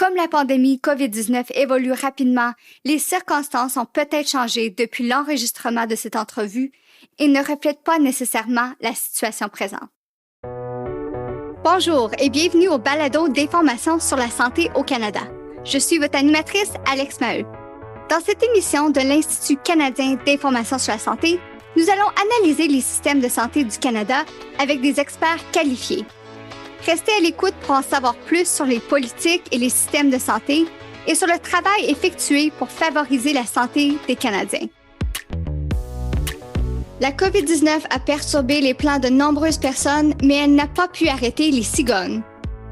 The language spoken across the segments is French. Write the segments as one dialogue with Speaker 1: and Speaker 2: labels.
Speaker 1: Comme la pandémie COVID-19 évolue rapidement, les circonstances ont peut-être changé depuis l'enregistrement de cette entrevue et ne reflètent pas nécessairement la situation présente. Bonjour et bienvenue au balado d'information sur la santé au Canada. Je suis votre animatrice, Alex Maheu. Dans cette émission de l'Institut canadien d'information sur la santé, nous allons analyser les systèmes de santé du Canada avec des experts qualifiés. Restez à l'écoute pour en savoir plus sur les politiques et les systèmes de santé et sur le travail effectué pour favoriser la santé des Canadiens. La COVID-19 a perturbé les plans de nombreuses personnes, mais elle n'a pas pu arrêter les cigognes.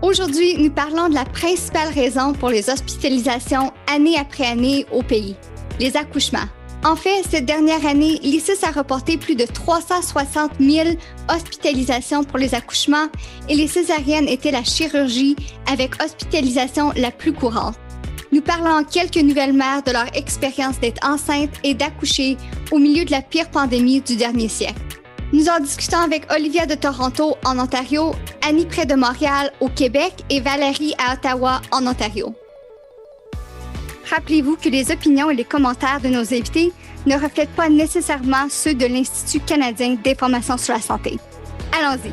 Speaker 1: Aujourd'hui, nous parlons de la principale raison pour les hospitalisations année après année au pays, les accouchements. En fait, cette dernière année, l'ICIS a reporté plus de 360 000 hospitalisations pour les accouchements et les césariennes étaient la chirurgie avec hospitalisation la plus courante. Nous parlons à quelques nouvelles mères de leur expérience d'être enceinte et d'accoucher au milieu de la pire pandémie du dernier siècle. Nous en discutons avec Olivia de Toronto en Ontario, Annie près de Montréal au Québec et Valérie à Ottawa en Ontario. Rappelez-vous que les opinions et les commentaires de nos invités ne reflètent pas nécessairement ceux de l'Institut canadien d'information sur la santé. Allons-y.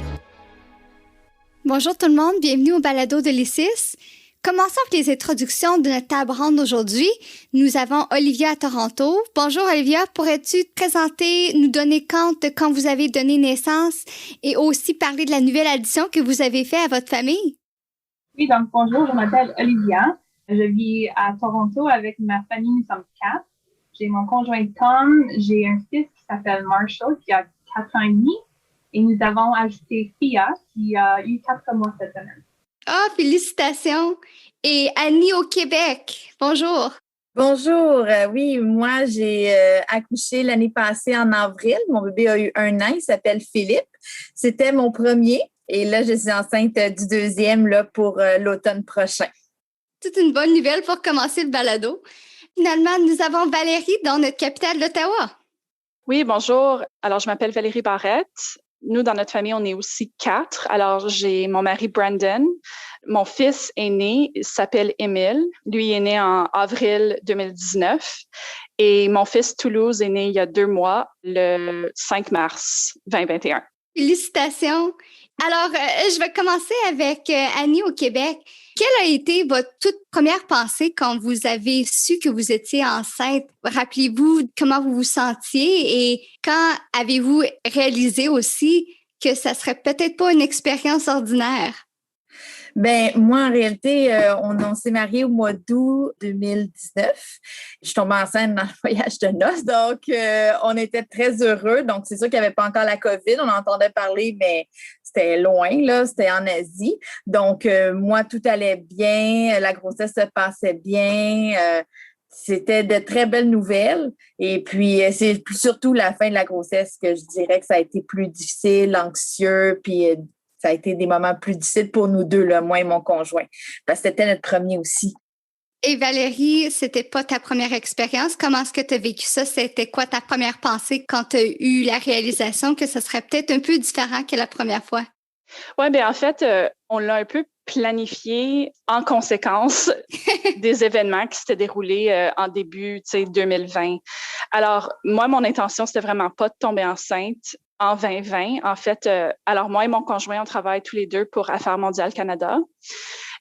Speaker 1: Bonjour tout le monde, bienvenue au balado de l'ICIS. Commençons avec les introductions de notre table ronde d'aujourd'hui. Nous avons Olivia à Toronto. Bonjour Olivia, pourrais-tu te présenter, nous donner compte de quand vous avez donné naissance et aussi parler de la nouvelle addition que vous avez faite à votre famille?
Speaker 2: Oui, donc bonjour, je m'appelle Olivia. Je vis à Toronto avec ma famille, nous sommes 4. J'ai mon conjoint Tom, j'ai un fils qui s'appelle Marshall qui a 4 ans et demi et nous avons ajouté Fia qui a eu 4 mois cette semaine.
Speaker 1: Ah, félicitations! Et Annie au Québec, bonjour!
Speaker 3: Bonjour, oui, moi j'ai accouché l'année passée en avril. Mon bébé a eu 1 an, il s'appelle Philippe. C'était mon premier et là je suis enceinte du deuxième là, pour l'automne prochain.
Speaker 1: C'est une bonne nouvelle pour commencer le balado. Finalement, nous avons Valérie dans notre capitale d'Ottawa.
Speaker 4: Oui, bonjour. Alors, je m'appelle Valérie Barrette. Nous, dans notre famille, on est aussi 4. Alors, j'ai mon mari Brandon. Mon fils aîné s'appelle Émile. Lui est né en avril 2019. Et mon fils Toulouse est né il y a 2 mois, le 5 mars 2021.
Speaker 1: Félicitations. Alors, je vais commencer avec Annie au Québec. Quelle a été votre toute première pensée quand vous avez su que vous étiez enceinte? Rappelez-vous comment vous vous sentiez et quand avez-vous réalisé aussi que ça serait peut-être pas une expérience ordinaire?
Speaker 3: Ben moi, en réalité, on s'est mariés au mois d'août 2019. Je suis tombée enceinte dans le voyage de noces, donc on était très heureux. Donc, c'est sûr qu'il n'y avait pas encore la COVID. On entendait parler, mais c'était loin, là, c'était en Asie. Donc, moi, tout allait bien, la grossesse se passait bien. C'était de très belles nouvelles. Et puis, c'est surtout la fin de la grossesse que je dirais que ça a été plus difficile, anxieux, puis ça a été des moments plus difficiles pour nous deux, là, moi et mon conjoint, parce que c'était notre premier aussi.
Speaker 1: Et Valérie, c'était pas ta première expérience. Comment est-ce que tu as vécu ça? C'était quoi ta première pensée quand tu as eu la réalisation que ce serait peut-être un peu différent que la première fois?
Speaker 4: Oui, bien en fait, on l'a un peu planifié en conséquence des événements qui s'étaient déroulés en début 2020. Alors, moi, mon intention, c'était vraiment pas de tomber enceinte en 2020. En fait, alors moi et mon conjoint, on travaille tous les deux pour Affaires mondiales Canada.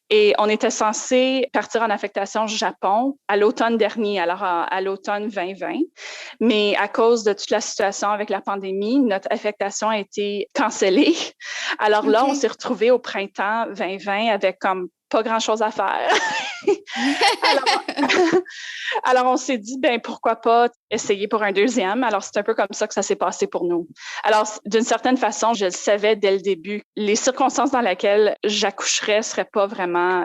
Speaker 4: Et on était censé partir en affectation Japon à l'automne dernier, alors à l'automne 2020. Mais à cause de toute la situation avec la pandémie, notre affectation a été cancellée. Alors là, on s'est retrouvés au printemps 2020 avec comme pas grand-chose à faire. alors, on s'est dit, ben pourquoi pas essayer pour un deuxième. Alors, c'est un peu comme ça que ça s'est passé pour nous. Alors, d'une certaine façon, je le savais dès le début. Les circonstances dans lesquelles j'accoucherais ne seraient pas vraiment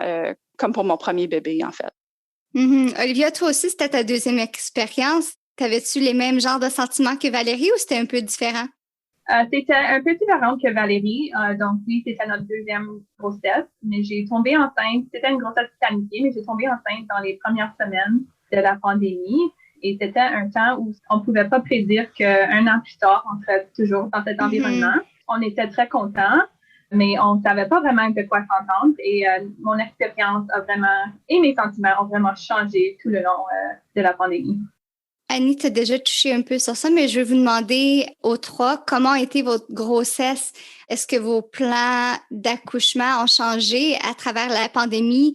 Speaker 4: comme pour mon premier bébé, en fait.
Speaker 1: Mm-hmm. Olivia, toi aussi, c'était ta deuxième expérience. T'avais-tu les mêmes genres de sentiments que Valérie ou c'était un peu différent?
Speaker 2: C'était un peu différent que Valérie. Donc, oui, c'était notre deuxième grossesse, mais j'ai tombé enceinte. C'était une grossesse planifiée, mais j'ai tombé enceinte dans les premières semaines de la pandémie. Et c'était un temps où on ne pouvait pas prédire qu'un an plus tard, on serait toujours dans cet environnement. On était très contents. mais on ne savait pas vraiment de quoi s'entendre. Et mon expérience et mes sentiments ont vraiment changé tout le long de la pandémie.
Speaker 1: Annie, tu as déjà touché un peu sur ça, mais je vais vous demander aux trois, comment a été votre grossesse? Est-ce que vos plans d'accouchement ont changé à travers la pandémie?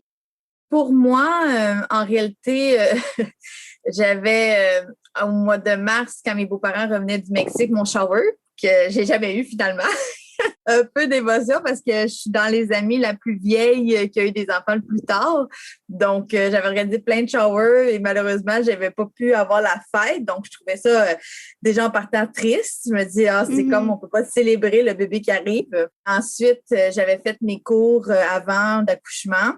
Speaker 3: Pour moi, en réalité, j'avais au mois de mars, quand mes beaux-parents revenaient du Mexique, mon shower, que j'ai jamais eu finalement. Un peu d'émotion parce que je suis dans les amies la plus vieille qui a eu des enfants le plus tard. Donc, j'avais organisé plein de showers et malheureusement, je n'avais pas pu avoir la fête. Donc, je trouvais ça déjà en partant triste. Je me dis, c'est comme on ne peut pas célébrer le bébé qui arrive. Ensuite, j'avais fait mes cours avant d'accouchement.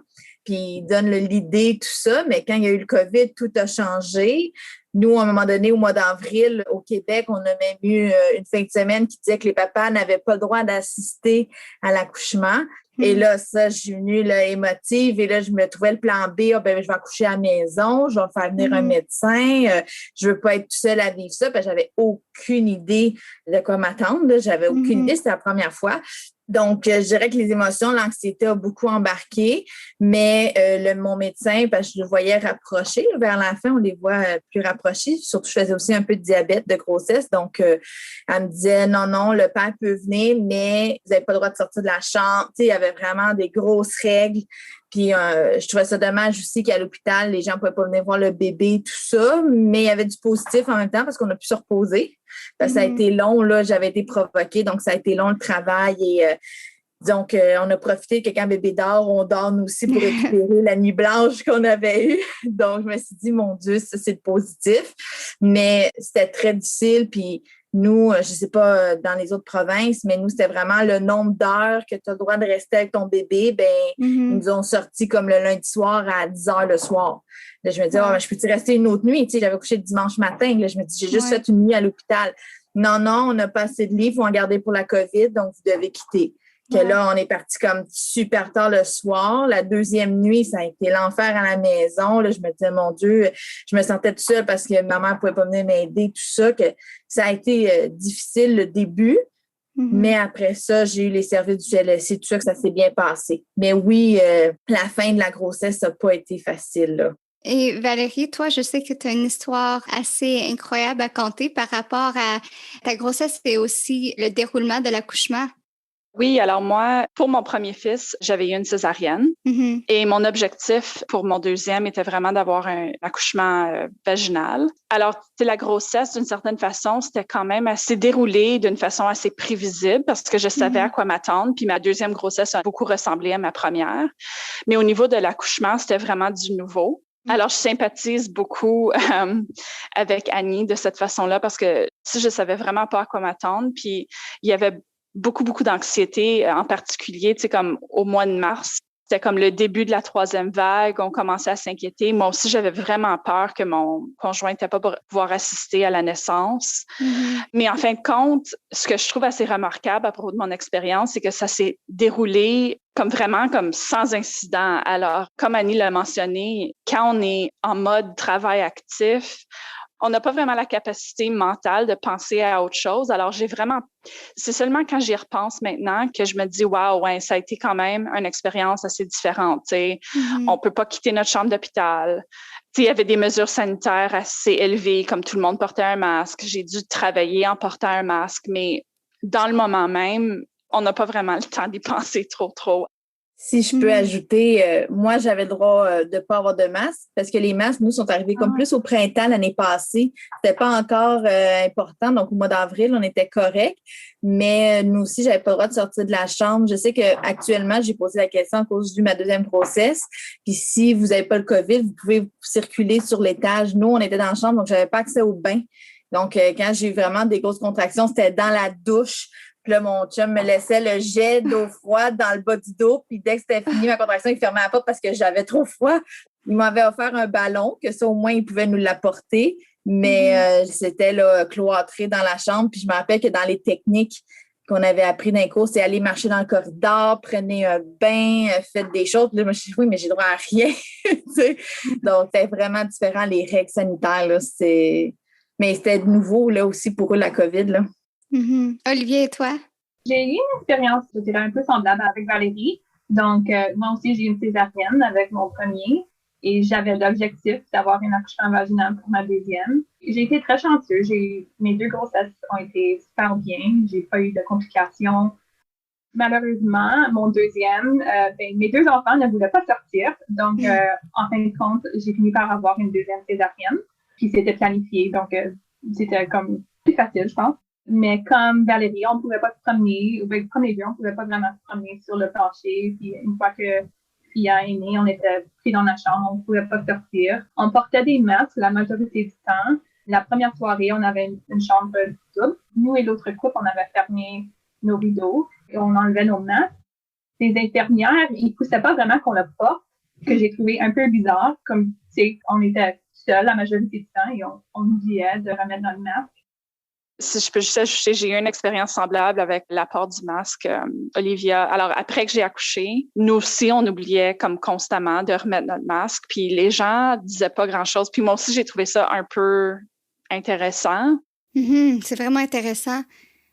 Speaker 3: Puis, ils donnent l'idée, tout ça. Mais quand il y a eu le COVID, tout a changé. Nous, à un moment donné, au mois d'avril, au Québec, on a même eu une fin de semaine qui disait que les papas n'avaient pas le droit d'assister à l'accouchement. Et là, ça, je suis venue là, émotive. Et là, je me trouvais le plan B. Je vais accoucher à la maison. Je vais faire venir un médecin. Je veux pas être toute seule à vivre ça. Parce que j'avais aucune idée de quoi m'attendre. Là. J'avais aucune idée. C'était la première fois. Donc, je dirais que les émotions, l'anxiété a beaucoup embarqué, mais mon médecin, parce que je le voyais rapprocher, vers la fin, on les voit plus rapprochés. Surtout, je faisais aussi un peu de diabète de grossesse. Donc, elle me disait, non, le père peut venir, mais vous n'avez pas le droit de sortir de la chambre. Tu sais, il y avait vraiment des grosses règles. Puis, je trouvais ça dommage aussi qu'à l'hôpital, les gens ne pouvaient pas venir voir le bébé, tout ça. Mais il y avait du positif en même temps parce qu'on a pu se reposer. Parce que ça a été long, là, j'avais été provoquée, donc ça a été long le travail. Et donc, on a profité que quand bébé dort, on dort nous aussi pour récupérer la nuit blanche qu'on avait eue. Donc, je me suis dit, mon Dieu, ça, c'est le positif. Mais c'était très difficile. Puis, nous, je ne sais pas dans les autres provinces, mais nous, c'était vraiment le nombre d'heures que tu as le droit de rester avec ton bébé. Ils nous ont sortis comme le lundi soir à 10 heures le soir. Là, je me disais, je peux-tu rester une autre nuit? Tu sais, j'avais couché le dimanche matin. Là, je me dis, j'ai juste fait une nuit à l'hôpital. Non, on n'a pas assez de lits, il faut en garder pour la COVID, donc vous devez quitter. Que là, on est parti comme super tard le soir. La deuxième nuit, ça a été l'enfer à la maison. Là, je me disais, mon Dieu, je me sentais toute seule parce que ma mère ne pouvait pas venir m'aider, tout ça. Que ça a été difficile le début. Mais après ça, j'ai eu les services du CLSC, tout ça, que ça s'est bien passé. Mais oui, la fin de la grossesse n'a pas été facile, là.
Speaker 1: Et Valérie, toi, je sais que tu as une histoire assez incroyable à conter par rapport à ta grossesse et aussi le déroulement de l'accouchement.
Speaker 4: Oui, alors moi, pour mon premier fils, j'avais eu une césarienne et mon objectif pour mon deuxième était vraiment d'avoir un accouchement vaginal. Alors, la grossesse, d'une certaine façon, c'était quand même assez déroulé d'une façon assez prévisible parce que je savais à quoi m'attendre. Puis ma deuxième grossesse a beaucoup ressemblé à ma première. Mais au niveau de l'accouchement, c'était vraiment du nouveau. Alors, je sympathise beaucoup avec Annie de cette façon-là parce que si je savais vraiment pas à quoi m'attendre, puis il y avait beaucoup d'anxiété, en particulier, tu sais, comme au mois de mars. C'était comme le début de la troisième vague. On commençait à s'inquiéter. Moi aussi, j'avais vraiment peur que mon conjoint n'était pas pouvoir assister à la naissance. Mais en fin de compte, ce que je trouve assez remarquable à propos de mon expérience, c'est que ça s'est déroulé comme sans incident. Alors, comme Annie l'a mentionné, quand on est en mode travail actif, on n'a pas vraiment la capacité mentale de penser à autre chose. Alors, c'est seulement quand j'y repense maintenant que je me dis, waouh, ouais, ça a été quand même une expérience assez différente. Tu sais. On peut pas quitter notre chambre d'hôpital. Tu sais, il y avait des mesures sanitaires assez élevées, comme tout le monde portait un masque. J'ai dû travailler en portant un masque, mais dans le moment même, on n'a pas vraiment le temps d'y penser trop.
Speaker 3: Si je peux ajouter, moi, j'avais le droit de ne pas avoir de masque parce que les masques, nous, sont arrivés comme plus au printemps l'année passée. C'était pas encore important. Donc, au mois d'avril, on était correct. Mais nous aussi, j'avais pas le droit de sortir de la chambre. Je sais qu'actuellement, j'ai posé la question à cause de ma deuxième grossesse. Puis si vous n'avez pas le COVID, vous pouvez circuler sur l'étage. Nous, on était dans la chambre, donc j'avais pas accès au bain. Donc, quand j'ai eu vraiment des grosses contractions, c'était dans la douche. Puis là, mon chum me laissait le jet d'eau froide dans le bas du dos. Puis dès que c'était fini, ma contraction, il fermait la porte parce que j'avais trop froid. Il m'avait offert un ballon, que ça, au moins, il pouvait nous l'apporter. Mais c'était là, cloîtré dans la chambre. Puis je me rappelle que dans les techniques qu'on avait appris dans les cours, c'est aller marcher dans le corridor, prenez un bain, faites des choses. Puis là, moi, je dis oui, mais j'ai droit à rien. Donc, c'était vraiment différent, les règles sanitaires. Là, mais c'était nouveau là, aussi pour eux, la COVID, là.
Speaker 1: Olivier, et toi?
Speaker 2: J'ai eu une expérience, je dirais, un peu semblable avec Valérie. Donc, moi aussi, j'ai eu une césarienne avec mon premier et j'avais l'objectif d'avoir un accouchement vaginal pour ma deuxième. J'ai été très chanceuse. Mes 2 grossesses ont été super bien. J'ai pas eu de complications. Malheureusement, mon deuxième, mes 2 enfants ne voulaient pas sortir. Donc, en fin de compte, j'ai fini par avoir une deuxième césarienne qui s'était planifiée. Donc, c'était comme plus facile, je pense. Mais comme Valérie, on ne pouvait pas se promener, le premier jour, on ne pouvait pas vraiment se promener sur le plancher. Puis une fois que Fia est née, on était pris dans la chambre, on ne pouvait pas sortir. On portait des masques la majorité du temps. La première soirée, on avait une chambre double. Nous et l'autre couple, on avait fermé nos rideaux et on enlevait nos masques. Les infirmières, ils ne poussaient pas vraiment qu'on le porte, que j'ai trouvé un peu bizarre, comme, tu sais, on était seuls la majorité du temps et on nous disait de remettre notre masque.
Speaker 4: Si je peux juste ajouter, j'ai eu une expérience semblable avec l'apport du masque, Olivia. Alors, après que j'ai accouché, nous aussi, on oubliait comme constamment de remettre notre masque. Puis les gens disaient pas grand-chose. Puis moi aussi, j'ai trouvé ça un peu intéressant.
Speaker 1: C'est vraiment intéressant.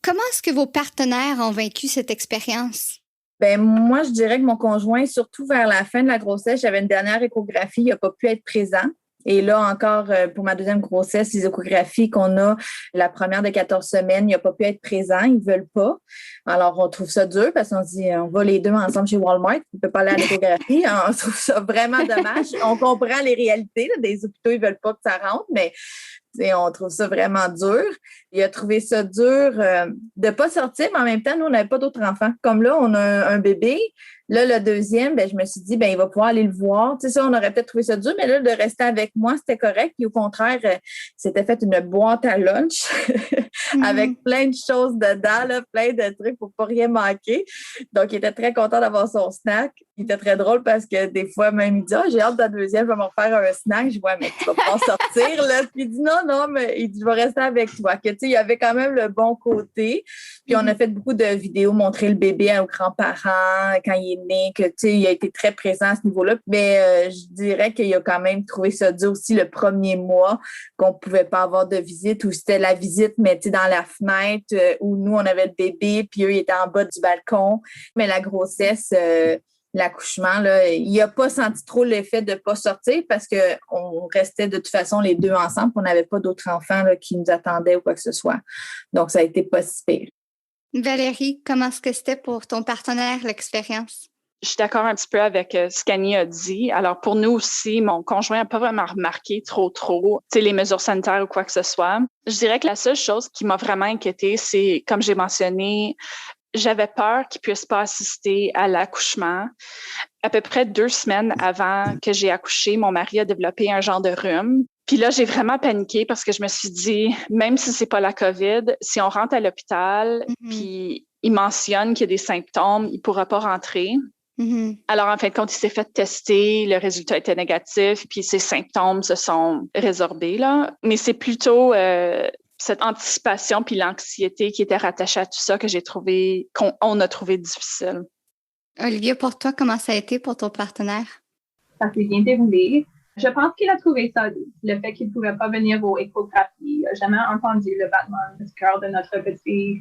Speaker 1: Comment est-ce que vos partenaires ont vécu cette expérience?
Speaker 3: Ben moi, je dirais que mon conjoint, surtout vers la fin de la grossesse, j'avais une dernière échographie, il n'a pas pu être présent. Et là, encore, pour ma deuxième grossesse, les échographies qu'on a, la première de 14 semaines, il n'a pas pu être présent, ils ne veulent pas. Alors, on trouve ça dur parce qu'on se dit, on va les 2 ensemble chez Walmart, on ne peut pas aller à l'échographie. On trouve ça vraiment dommage. On comprend les réalités, là, des hôpitaux, ils ne veulent pas que ça rentre, mais on trouve ça vraiment dur. Il a trouvé ça dur de ne pas sortir, mais en même temps, nous, on n'avait pas d'autres enfants. Comme là, on a un bébé. Là, le deuxième, ben, je me suis dit, ben, il va pouvoir aller le voir. Tu sais, ça, on aurait peut-être trouvé ça dur, mais là, de rester avec moi, c'était correct. Puis au contraire, c'était fait une boîte à lunch avec plein de choses dedans, là, plein de trucs pour pas rien manquer. Donc, il était très content d'avoir son snack. Il était très drôle parce que des fois, même, il dit, j'ai hâte de la deuxième, je vais me refaire un snack. Je vois, mais tu vas pas sortir, là. Puis il dit, non, mais il dit, je vais rester avec toi. Que, tu sais, il y avait quand même le bon côté. Puis on a fait beaucoup de vidéos, montrer le bébé aux grands-parents quand il est né, que, tu sais, il a été très présent à ce niveau-là. Mais je dirais qu'il a quand même trouvé ça dur aussi le premier mois qu'on pouvait pas avoir de visite, ou c'était la visite, mais tu sais, dans la fenêtre où nous, on avait le bébé, puis eux, ils étaient en bas du balcon. Mais la grossesse, l'accouchement, là, il n'a pas senti trop l'effet de ne pas sortir parce qu'on restait de toute façon les 2 ensemble. On n'avait pas d'autres enfants là, qui nous attendaient ou quoi que ce soit. Donc, ça a été pas si pire.
Speaker 1: Valérie, comment est-ce que c'était pour ton partenaire, l'expérience?
Speaker 4: Je suis d'accord un petit peu avec ce qu'Annie a dit. Alors, pour nous aussi, mon conjoint n'a pas vraiment remarqué trop, les mesures sanitaires ou quoi que ce soit. Je dirais que la seule chose qui m'a vraiment inquiétée, c'est, comme j'ai mentionné, j'avais peur qu'il puisse pas assister à l'accouchement. À peu près 2 semaines avant que j'ai accouché, mon mari a développé un genre de rhume. Puis là, j'ai vraiment paniqué parce que je me suis dit, même si c'est pas la COVID, si on rentre à l'hôpital, puis il mentionne qu'il y a des symptômes, il pourra pas rentrer. Alors, en fin de compte, il s'est fait tester, le résultat était négatif, puis ses symptômes se sont résorbés, là. Mais c'est plutôt cette anticipation puis l'anxiété qui était rattachée à tout ça que qu'on a trouvé difficile.
Speaker 1: Olivia, pour toi, comment ça a été pour ton partenaire?
Speaker 2: Ça s'est bien déroulé. Je pense qu'il a trouvé ça, le fait qu'il ne pouvait pas venir aux échographies. Il n'a jamais entendu le battement du cœur de notre petit.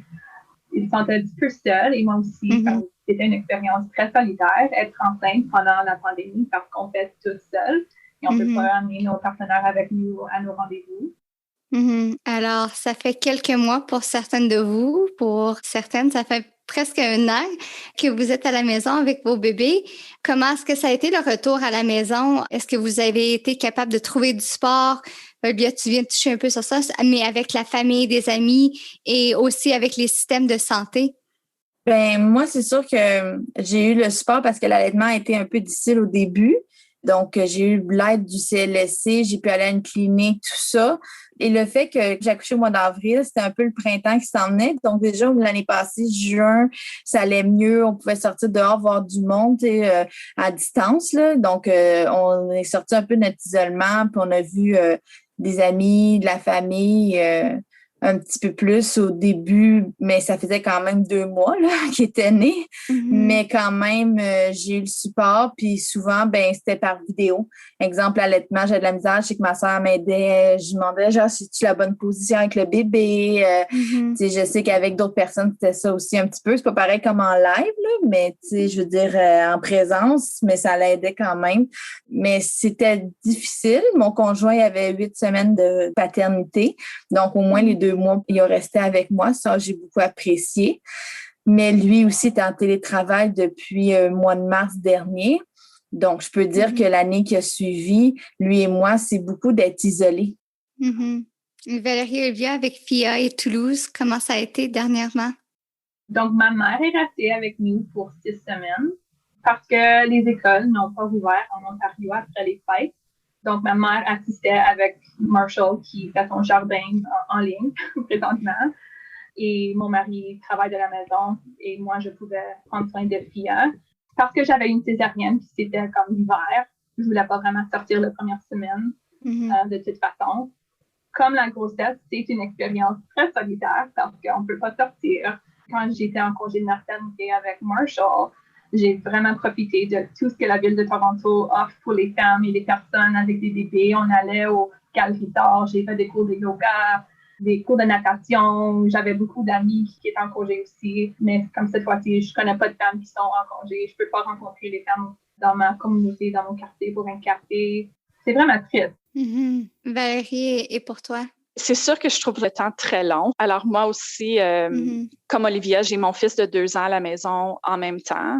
Speaker 2: Il se sentait un petit peu seul, et moi aussi. C'était une expérience très solitaire, être enceinte pendant la pandémie, parce qu'on fait tout seul et on ne peut pas amener nos partenaires avec nous à nos rendez-vous.
Speaker 1: Alors, ça fait quelques mois pour certaines de vous, pour certaines, ça fait presque 1 an que vous êtes à la maison avec vos bébés. Comment est-ce que ça a été le retour à la maison? Est-ce que vous avez été capable de trouver du sport? Olivia, tu viens de toucher un peu sur ça, mais avec la famille, des amis et aussi avec les systèmes de santé?
Speaker 3: Ben moi, c'est sûr que j'ai eu le support parce que l'allaitement a été un peu difficile au début. Donc, j'ai eu l'aide du CLSC, j'ai pu aller à une clinique, tout ça. Et le fait que j'ai accouché au mois d'avril, c'était un peu le printemps qui s'en venait. Donc, déjà, l'année passée, juin, ça allait mieux. On pouvait sortir dehors, voir du monde à distance, là. Donc, on est sorti un peu de notre isolement, puis on a vu des amis, de la famille. un petit peu plus au début, mais ça faisait quand même 2 mois là, qu'il était né. Mais quand même, j'ai eu le support, puis souvent, c'était par vidéo. Exemple, allaitement, j'ai de la misère, je sais que ma soeur m'aidait, je lui demandais genre, si tu la bonne position avec le bébé. Je sais qu'avec d'autres personnes, c'était ça aussi un petit peu. C'est pas pareil comme en live, là, mais je veux dire, en présence, mais ça l'aidait quand même. Mais c'était difficile. Mon conjoint avait 8 semaines de paternité, donc au moins les 2 mois, il a resté avec moi. Ça, j'ai beaucoup apprécié. Mais lui aussi était en télétravail depuis le mois de mars dernier. Donc, je peux dire que l'année qui a suivi, lui et moi, c'est beaucoup d'être isolés.
Speaker 1: Valérie Olivia, avec FIA et Toulouse, comment ça a été dernièrement?
Speaker 2: Donc, ma mère est restée avec nous pour 6 semaines parce que les écoles n'ont pas ouvert en Ontario après les fêtes. Donc, ma mère assistait avec Marshall qui fait son jardin en ligne présentement. Et mon mari travaille de la maison et moi, je pouvais prendre soin de Fia. Parce que j'avais une césarienne, puis c'était comme l'hiver, je voulais pas vraiment sortir la première semaine de toute façon. Comme la grossesse, c'est une expérience très solitaire parce qu'on peut pas sortir. Quand j'étais en congé de maternité avec Marshall, j'ai vraiment profité de tout ce que la ville de Toronto offre pour les femmes et les personnes avec des bébés. On allait au galerie d'art, j'ai fait des cours de yoga, des cours de natation. J'avais beaucoup d'amis qui étaient en congé aussi. Mais comme cette fois-ci, je connais pas de femmes qui sont en congé. Je peux pas rencontrer les femmes dans ma communauté, dans mon quartier pour un café. C'est vraiment triste.
Speaker 1: Valérie, et pour toi?
Speaker 4: C'est sûr que je trouve le temps très long. Alors moi aussi, comme Olivia, j'ai mon fils de 2 ans à la maison en même temps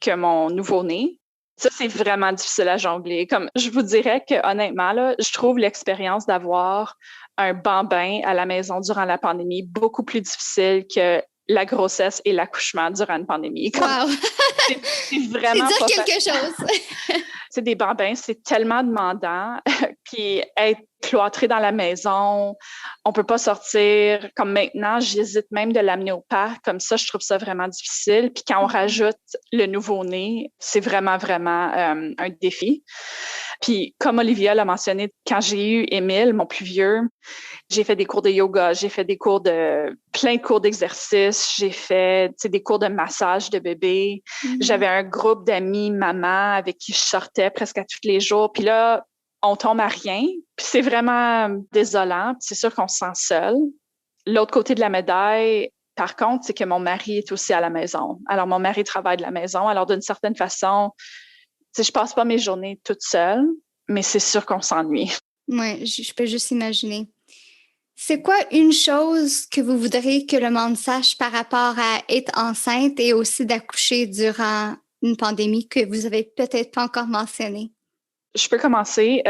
Speaker 4: que mon nouveau-né. Ça, c'est vraiment difficile à jongler. Comme je vous dirais que honnêtement, là, je trouve l'expérience d'avoir un bambin à la maison durant la pandémie beaucoup plus difficile que la grossesse et l'accouchement durant une pandémie.
Speaker 1: Wow!
Speaker 4: C'est vraiment
Speaker 1: c'est
Speaker 4: pas
Speaker 1: dire quelque chose.
Speaker 4: C'est des bambins, c'est tellement demandant. Puis être cloîtré dans la maison, on peut pas sortir. Comme maintenant, j'hésite même de l'amener au parc. Comme ça, je trouve ça vraiment difficile. Puis quand on rajoute le nouveau-né, c'est vraiment, vraiment un défi. Puis comme Olivia l'a mentionné, quand j'ai eu Émile, mon plus vieux, j'ai fait des cours de yoga, j'ai fait plein de cours d'exercice, j'ai fait des cours de massage de bébé. J'avais un groupe d'amis mamans avec qui je sortais presque à tous les jours. Puis là, on tombe à rien. Puis c'est vraiment désolant. Puis c'est sûr qu'on se sent seul. L'autre côté de la médaille, par contre, c'est que mon mari est aussi à la maison. Alors, mon mari travaille de la maison. Alors, d'une certaine façon, je passe pas mes journées toute seule, mais c'est sûr qu'on s'ennuie.
Speaker 1: Oui, je peux juste imaginer. C'est quoi une chose que vous voudriez que le monde sache par rapport à être enceinte et aussi d'accoucher durant une pandémie que vous avez peut-être pas encore mentionnée?
Speaker 4: Je peux commencer.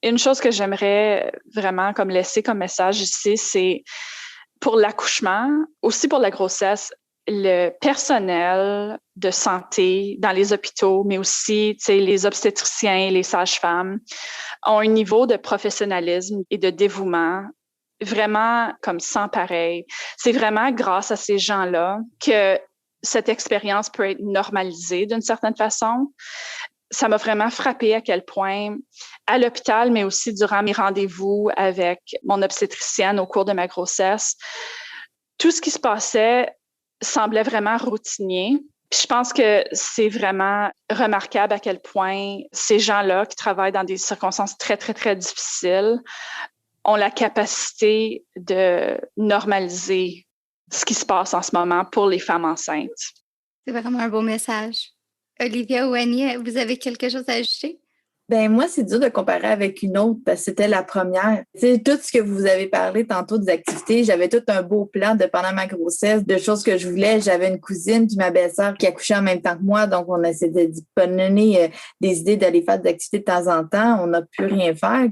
Speaker 4: Une chose que j'aimerais vraiment comme laisser comme message ici, c'est pour l'accouchement, aussi pour la grossesse, le personnel de santé dans les hôpitaux, mais aussi les obstétriciens, les sages-femmes, ont un niveau de professionnalisme et de dévouement vraiment comme sans pareil. C'est vraiment grâce à ces gens-là que cette expérience peut être normalisée d'une certaine façon. Ça m'a vraiment frappé à quel point, à l'hôpital, mais aussi durant mes rendez-vous avec mon obstétricienne au cours de ma grossesse, tout ce qui se passait semblait vraiment routinier. Puis je pense que c'est vraiment remarquable à quel point ces gens-là qui travaillent dans des circonstances très, très, très difficiles ont la capacité de normaliser ce qui se passe en ce moment pour les femmes enceintes.
Speaker 1: C'est vraiment un beau message. Olivia ou Annie, vous avez quelque chose à ajouter?
Speaker 3: Ben moi, c'est dur de comparer avec une autre parce que c'était la première. Tu sais, tout ce que vous avez parlé tantôt des activités, j'avais tout un beau plan de pendant ma grossesse, de choses que je voulais. J'avais une cousine puis ma belle-sœur qui accouchait en même temps que moi, donc on essayait de donner des idées d'aller faire des activités de temps en temps. On n'a plus rien faire.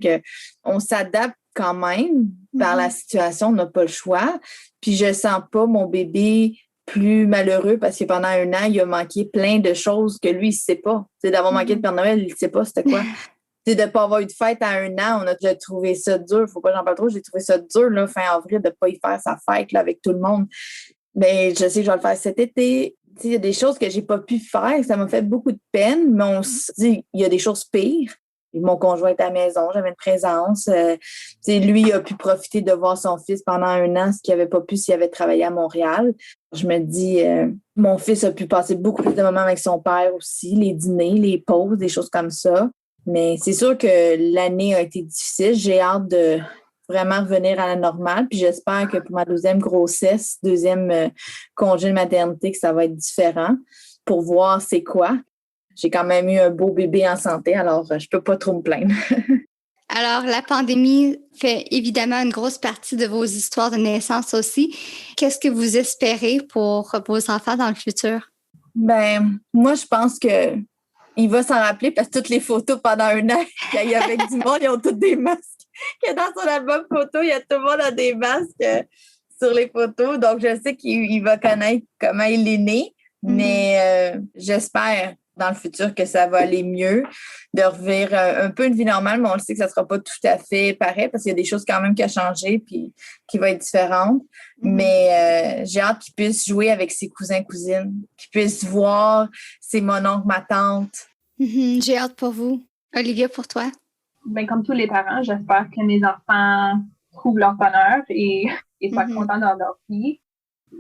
Speaker 3: On s'adapte quand même par la situation, on n'a pas le choix. Puis je sens pas mon bébé plus malheureux parce que pendant 1 an, il a manqué plein de choses que lui, il ne sait pas. C'est d'avoir manqué le Père Noël, il ne sait pas c'était quoi. C'est de ne pas avoir eu de fête à 1 an. J'ai trouvé ça dur. Il ne faut pas que j'en parle trop. J'ai trouvé ça dur, là, fin avril, de ne pas y faire sa fête là, avec tout le monde. Mais je sais que je vais le faire cet été. Il y a des choses que je n'ai pas pu faire. Ça m'a fait beaucoup de peine, mais on se dit il y a des choses pires. Mon conjoint était à la maison, j'avais une présence. Lui a pu profiter de voir son fils pendant 1 an, ce qu'il n'avait pas pu s'il avait travaillé à Montréal. Je me dis, mon fils a pu passer beaucoup plus de moments avec son père aussi, les dîners, les pauses, des choses comme ça. Mais c'est sûr que l'année a été difficile. J'ai hâte de vraiment revenir à la normale. Puis j'espère que pour ma 2e grossesse, 2e congé de maternité, que ça va être différent pour voir c'est quoi. J'ai quand même eu un beau bébé en santé, alors je peux pas trop me plaindre.
Speaker 1: Alors, la pandémie fait évidemment une grosse partie de vos histoires de naissance aussi. Qu'est-ce que vous espérez pour vos enfants dans le futur?
Speaker 3: Ben, moi, je pense que il va s'en rappeler parce que toutes les photos pendant 1 an qu'il y a avec du monde, ils ont tous des masques. Que dans son album photo, il y a tout le monde a des masques sur les photos. Donc, je sais qu'il va connaître comment il est né, mais j'espère dans le futur que ça va aller mieux, de revivre un peu une vie normale, mais on le sait que ça ne sera pas tout à fait pareil parce qu'il y a des choses quand même qui ont changé puis qui vont être différentes. Mais j'ai hâte qu'il puisse jouer avec ses cousins, cousines, qu'il puisse voir ses mononcles, ma tante.
Speaker 1: J'ai hâte pour vous. Olivia, pour toi?
Speaker 2: Ben, comme tous les parents, j'espère que mes enfants trouvent leur bonheur et soient contents dans leur vie.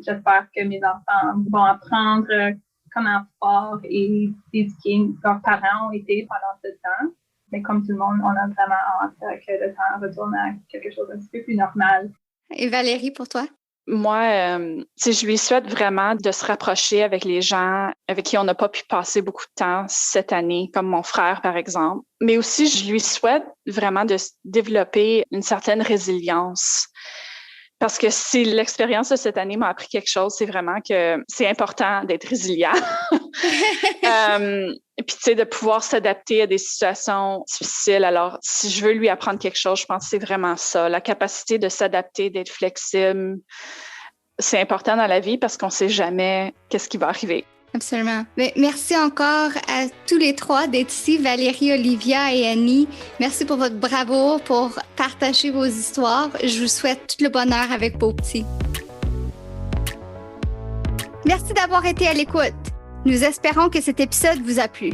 Speaker 2: J'espère que mes enfants vont apprendre comment fort et éduquer leurs parents ont été pendant ce temps. Mais comme tout le monde, on a vraiment hâte que le temps retourne à quelque chose d'un petit peu plus normal.
Speaker 1: Et Valérie, pour toi?
Speaker 4: Moi, je lui souhaite vraiment de se rapprocher avec les gens avec qui on n'a pas pu passer beaucoup de temps cette année, comme mon frère, par exemple. Mais aussi, je lui souhaite vraiment de développer une certaine résilience. Parce que si l'expérience de cette année m'a appris quelque chose, c'est vraiment que c'est important d'être résilient. Et puis, tu sais, de pouvoir s'adapter à des situations difficiles. Alors, si je veux lui apprendre quelque chose, je pense que c'est vraiment ça. La capacité de s'adapter, d'être flexible, c'est important dans la vie parce qu'on ne sait jamais qu'est-ce qui va arriver.
Speaker 1: Absolument. Mais merci encore à tous les 3 d'être ici, Valérie, Olivia et Annie. Merci pour votre bravoure, pour partager vos histoires. Je vous souhaite tout le bonheur avec vos petits. Merci d'avoir été à l'écoute. Nous espérons que cet épisode vous a plu.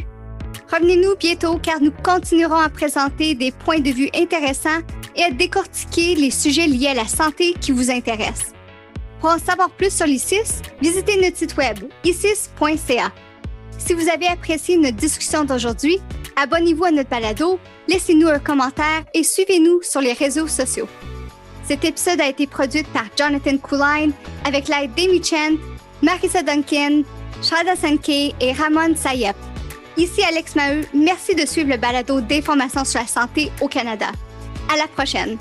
Speaker 1: Revenez-nous bientôt car nous continuerons à présenter des points de vue intéressants et à décortiquer les sujets liés à la santé qui vous intéressent. Pour en savoir plus sur l'ICIS, visitez notre site web icis.ca. Si vous avez apprécié notre discussion d'aujourd'hui, abonnez-vous à notre balado, laissez-nous un commentaire et suivez-nous sur les réseaux sociaux. Cet épisode a été produit par Jonathan Kuline avec l'aide d'Amy Chen, Marissa Duncan, Shraddha Sankey et Ramon Sayep. Ici Alex Maheu, merci de suivre le balado d'information sur la santé au Canada. À la prochaine!